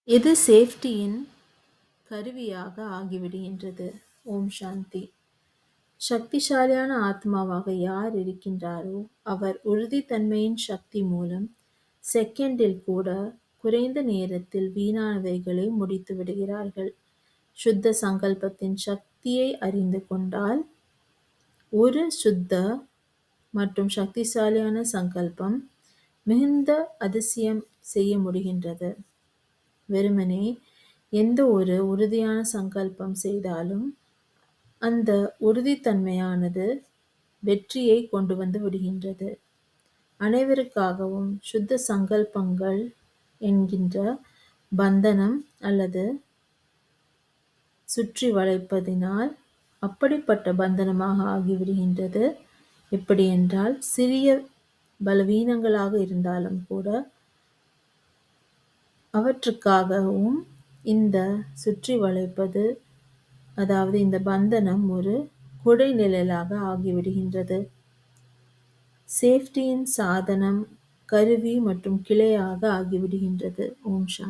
இது சேஃப்டியின் கருவியாக ஆகிவிடுகின்றது. ஓம் சாந்தி. சக்திசாலியான ஆத்மாவாக யார் இருக்கின்றாரோ அவர் உறுதித்தன்மையின் சக்தி மூலம் செகண்டில் கூட குறைந்த நேரத்தில் வீணானவைகளை முடித்து விடுகிறார்கள். சுத்த சங்கல்பத்தின் சக்தியை அறிந்து கொண்டால் ஒரு சுத்த மற்றும் சக்திசாலியான சங்கல்பம் மிகுந்த அதிசயம் செய்ய முடிகின்றது. வெறுமனே எந்த ஒரு உறுதியான சங்கல்பம் செய்தாலும் அந்த உறுதித்தன்மையானது வெற்றியை கொண்டு வந்து விடுகின்றது. அனைவருக்காகவும் சுத்த சங்கல்பங்கள் என்கின்ற பந்தனம் அல்லது சுற்றி வளைப்பதினால் அப்படிப்பட்ட பந்தனமாக ஆகிவிடுகின்றது. எப்படி என்றால் சிறிய பலவீனங்களாக இருந்தாலும் கூட அவற்றுக்காகவும் இந்த சுற்றி வளைப்பது, அதாவது இந்த பந்தனம் ஒரு குடைநிழலாக ஆகிவிடுகின்றது. சேஃப்டியின் சாதனம், கருவி மற்றும் கிளையாக ஆகிவிடுகின்றது. ஓம் சாந்தி.